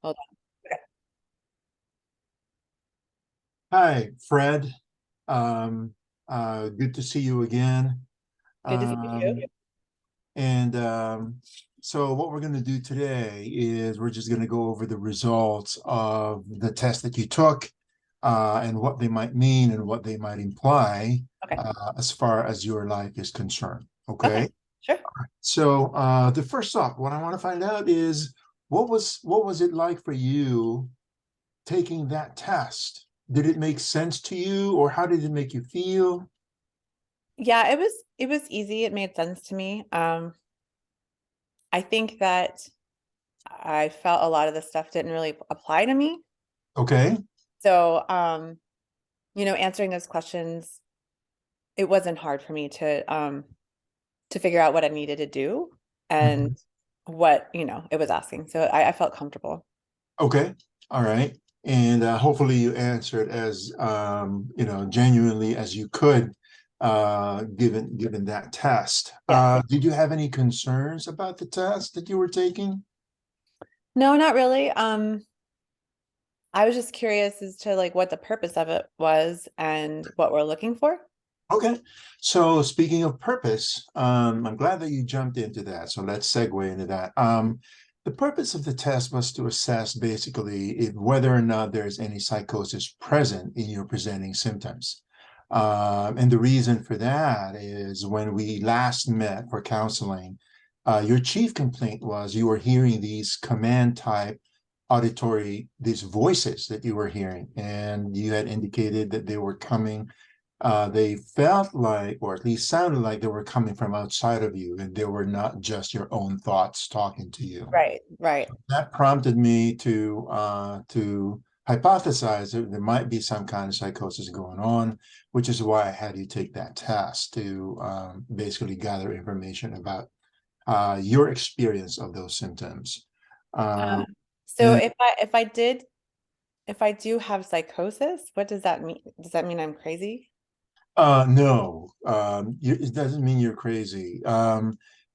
Hold on. Okay. Hi, Fred. Um, Good to see you again. Good to see you too. Um, and so what we're going to do today is we're just going to go over the results of the test that you took, and what they might mean and what they might imply, Okay. as far as your life is concerned. Okay. Okay. Sure. So the first off, what I want to find out is what was it like for you taking that test? Did it make sense to you, or how did it make you feel? Yeah, it was easy. It made sense to me. I think that I felt a lot of the stuff didn't really apply to me. Okay. So, answering those questions, it wasn't hard for me to figure out what I needed to do and Mhm. what, it was asking. So I felt comfortable. Okay. All right. And hopefully you answered as genuinely as you could, given that test. Yes. Did you have any concerns about the test that you were taking? No, not really. I was just curious as to like what the purpose of it was and what we're looking for. Okay. So speaking of purpose, I'm glad that you jumped into that. So let's segue into that. The purpose of the test was to assess basically whether or not there's any psychosis present in your presenting symptoms. And the reason for that is when we last met for counseling, your chief complaint was you were hearing these command type auditory, these voices that you were hearing, and you had indicated that they were coming, they felt like, or at least sounded like, they were coming from outside of you and they were not just your own thoughts talking to you. Right, right. That prompted me to hypothesize that there might be some kind of psychosis going on, which is why I had you take that test to basically gather information about your experience of those symptoms. Um, So and if I do have psychosis, what does that mean? Does that mean I'm crazy? No, it doesn't mean you're crazy.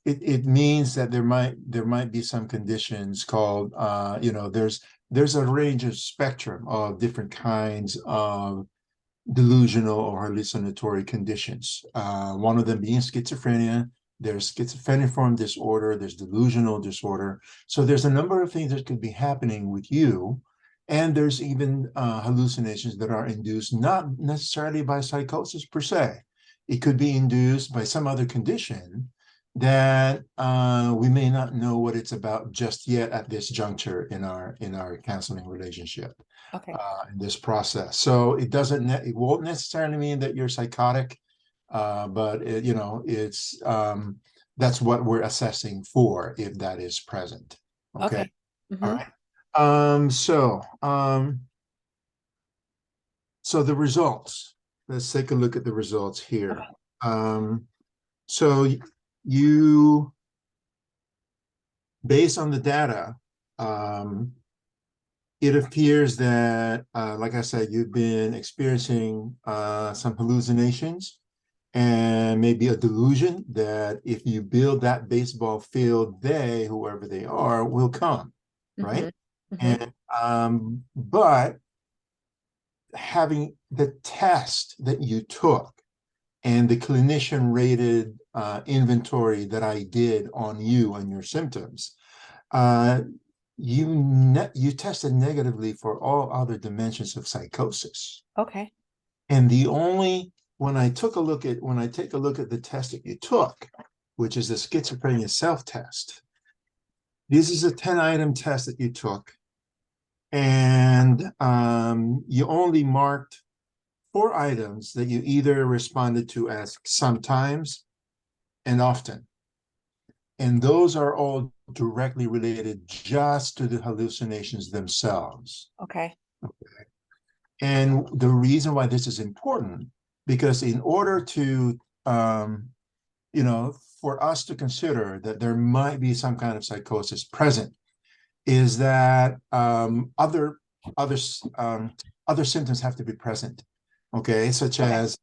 It means that there might be some conditions called, there's a range of spectrum of different kinds of delusional or hallucinatory conditions. One of them being schizophrenia. There's schizophreniform disorder, there's delusional disorder. So there's a number of things that could be happening with you. And there's even hallucinations that are induced not necessarily by psychosis per se. It could be induced by some other condition that we may not know what it's about just yet at this juncture in our counseling relationship, Okay. in this process. So it won't necessarily mean that you're psychotic, but it's that's what we're assessing for if that is present. Okay. Okay. All Hmm. right. So the results. Let's take a look at the results here. Okay. So you, based on the data, um, it appears that, like I said, you've been experiencing some hallucinations and maybe a delusion that if you build that baseball field, they, whoever they are, will come, Hmm. right? Hmm. But having the test that you took and the clinician rated inventory that I did on you and your symptoms, uh, you tested negatively for all other dimensions of psychosis. Okay. And the only when I take a look at the test that you took, which is the schizophrenia self-test, this is a 10-item test that you took, and you only marked 4 items that you either responded to as sometimes and often. And those are all directly related just to the hallucinations themselves. Okay. And the reason why this is important, because in order to, um, for us to consider that there might be some kind of psychosis present, is that other other symptoms have to be present. Okay, such Okay. as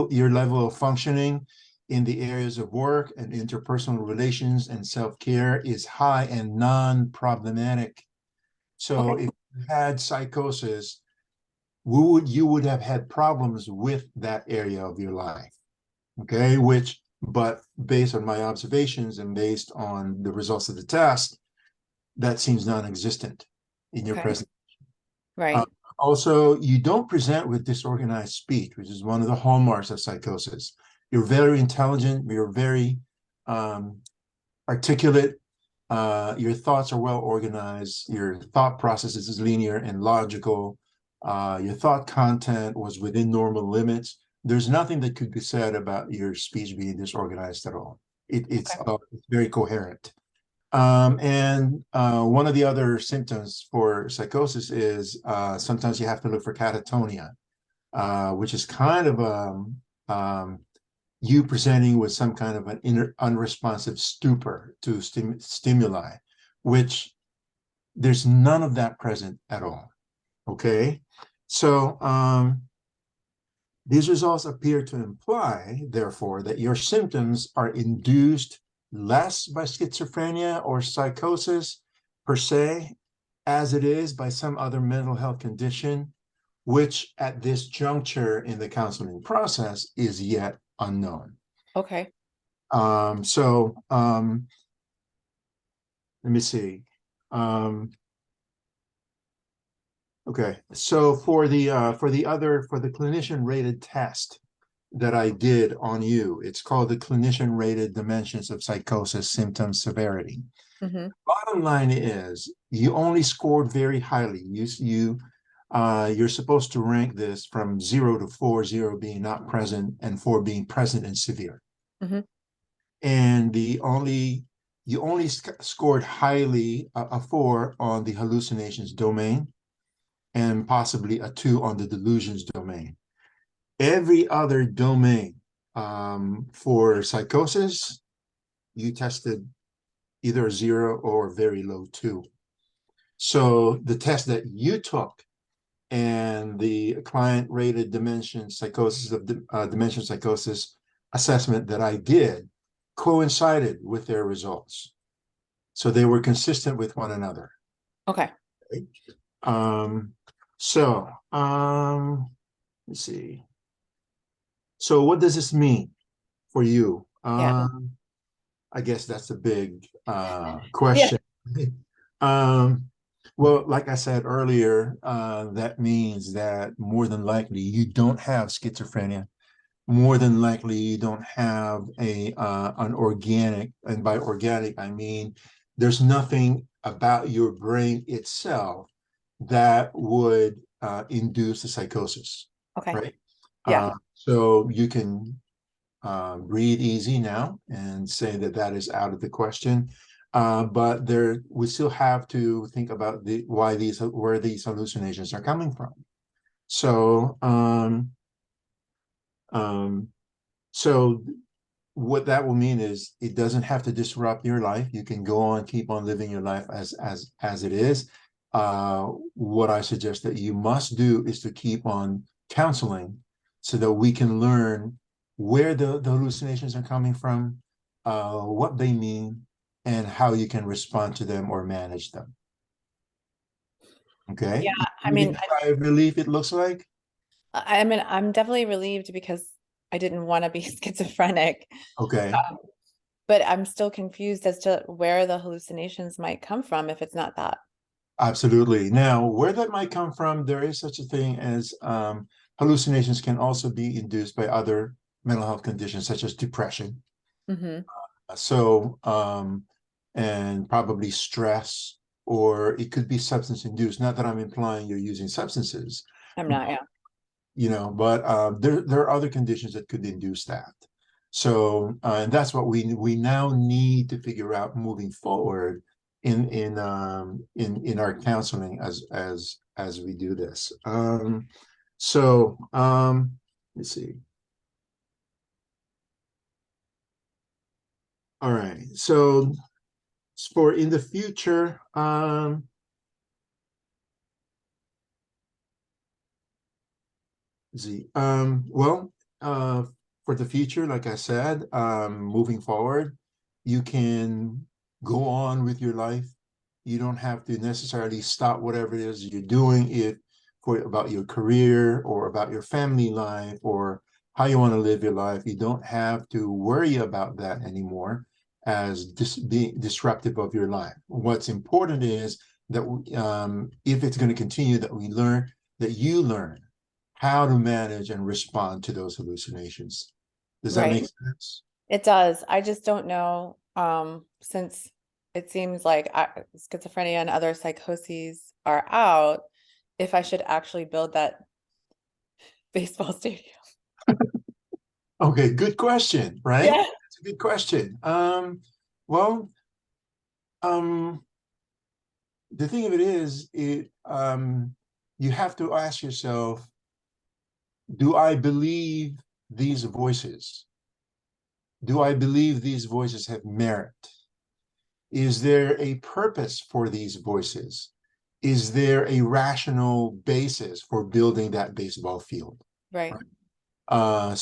your level of functioning in the areas of work and interpersonal relations and self-care is high and non-problematic. So Okay. if you had psychosis, you would have had problems with that area of your life. Okay, but based on my observations and based on the results of the test, that seems non-existent in your Okay. present. Uh, Right. Also, you don't present with disorganized speech, which is one of the hallmarks of psychosis. You're very intelligent, you're very articulate, your thoughts are well organized, your thought process is linear and logical, your thought content was within normal limits. There's nothing that could be said about your speech being disorganized at all. Okay. It's very coherent. And one of the other symptoms for psychosis is sometimes you have to look for catatonia, which is kind of um, you presenting with some kind of an inner unresponsive stupor to stimuli, which there's none of that present at all. Okay. So these results appear to imply, therefore, that your symptoms are induced less by schizophrenia or psychosis per se, as it is by some other mental health condition, which at this juncture in the counseling process is yet unknown. Okay. Let me see. Um, okay, so for the clinician rated test that I did on you, it's called the clinician rated dimensions of psychosis symptom severity. Mm-hmm. Bottom line is you only scored very highly. You're supposed to rank this from 0 to 4, 0 being not present and 4 being present and severe. Mm-hmm. And you only scored highly a 4 on the hallucinations domain and possibly a 2 on the delusions domain. Every other domain for psychosis, you tested either a 0 or very low 2. So the test that you took and the client rated dimension psychosis of dimension psychosis assessment that I did coincided with their results. So they were consistent with one another. Okay. Um, so let's see. So what does this mean for you? Yeah. I guess that's a big Yeah. question. um, well, like I said earlier, that means that more than likely you don't have schizophrenia. More than likely you don't have an organic, and by organic I mean there's nothing about your brain itself that would induce the psychosis, Okay. right? Yeah. So you can breathe easy now and say that that is out of the question. But we still have to think about where these hallucinations are coming from. So, um, so what that will mean is it doesn't have to disrupt your life. You can go on, keep on living your life as it is. What I suggest that you must do is to keep on counseling so that we can learn where the hallucinations are coming from, what they mean, and how you can respond to them or manage them. Yeah. Okay. I Maybe mean, the sigh of relief it looks like. I mean, I'm definitely relieved because I didn't want to be schizophrenic. Okay. But I'm still confused as to where the hallucinations might come from if it's not that. Absolutely. Now, where that might come from, there is such a thing as hallucinations can also be induced by other mental health conditions such as depression. Mm-hmm. So, and probably stress, or it could be substance induced. Not that I'm implying you're using substances, I'm not, yeah. but there are other conditions that could induce that. So, and that's what we now need to figure out moving forward in our counseling as we do this. So let's see. All right. So for in the future, well, for the future, like I said, moving forward, you can go on with your life. You don't have to necessarily stop whatever it is you're doing if for about your career or about your family life or how you want to live your life. You don't have to worry about that anymore as being disruptive of your life. What's important is that if it's going to continue, that you learn how to manage and respond to those hallucinations. Does that Right. make sense? It does. I just don't know, since it seems like schizophrenia and other psychoses are out, if I should actually build that baseball stadium. Okay, good question, right? Yeah. That's a good question. Well, um, the thing of it is, you have to ask yourself, do I believe these voices? Do I believe these voices have merit? Is there a purpose for these voices? Is there a rational basis for building that baseball field? Right. Right.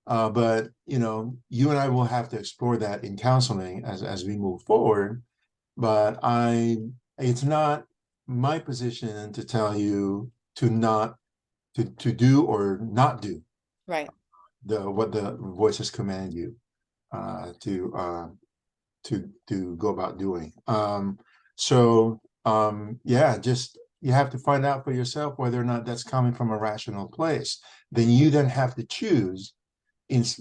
But you and I will have to explore that in counseling as we move forward. But it's not my position to tell you to not to do or not do Right. what the voices command you uh, to uh, to go about doing. Yeah, just you have to find out for yourself whether or not that's coming from a rational place. Then you then have to choose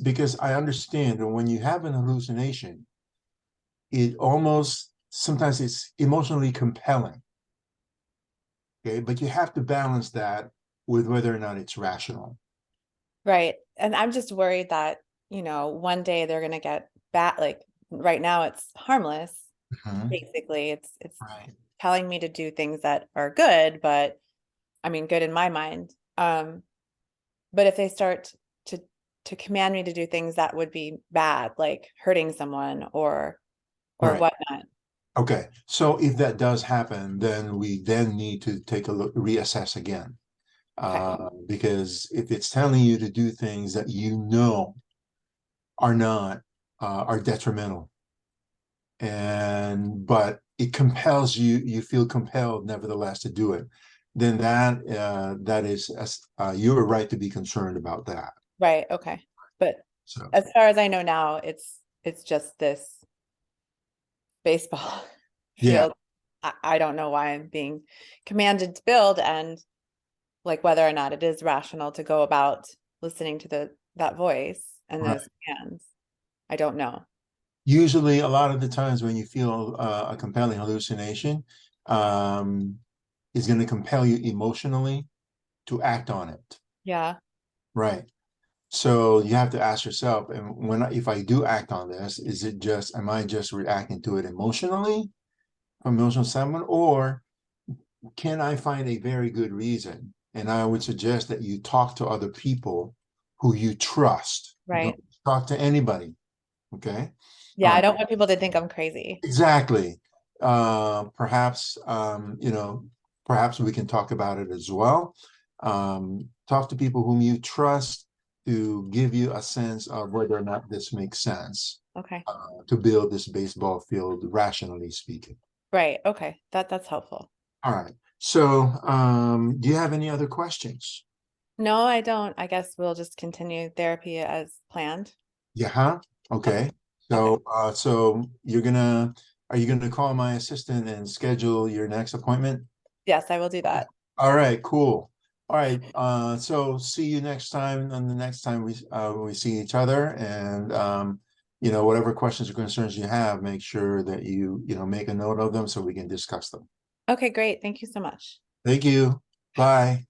because I understand that when you have an hallucination, it almost sometimes it's emotionally compelling. Okay, but you have to balance that with whether or not it's rational. Right. And I'm just worried that, one day they're gonna get bad. Like right now it's harmless. Mhm. Basically, it's Right. telling me to do things that are good, but I mean good in my mind. But if they start to to command me to do things that would be bad, like hurting someone or Right. whatnot. Okay. So if that does happen, then we then need to take a look, reassess again. Okay. Because if it's telling you to do things that you know are not are detrimental, but it compels you, you feel compelled nevertheless to do it, then that is you're right to be concerned about that. Right. Okay. But So as far as I know now, it's just this baseball yeah, field. I don't know why I'm being commanded to build, and like whether or not it is rational to go about listening to that voice and right. those commands. I don't know. Usually, a lot of the times when you feel a compelling hallucination, um, is going to compel you emotionally to act on it. Yeah. Right. So you have to ask yourself, and if I do act on this, am I just reacting to it emotionally, from emotional standpoint, or can I find a very good reason? And I would suggest that you talk to other people who you trust. Right. Don't talk to anybody. Okay. Yeah. Uh, I don't want people to think I'm crazy. exactly. Perhaps, perhaps we can talk about it as well. Talk to people whom you trust to give you a sense of whether or not this makes sense Okay. to build this baseball field, rationally speaking. Right. Okay. That's helpful. All right. So, do you have any other questions? No, I don't. I guess we'll just continue therapy as planned. Yeah, huh? Okay. Okay. Okay. So are you gonna call my assistant and schedule your next appointment? Yes, I will do that. All right, cool. All right, so see you next time, and the next time we see each other, and whatever questions or concerns you have, make sure that you make a note of them so we can discuss them. Okay, great. Thank you so much. Thank you. Bye.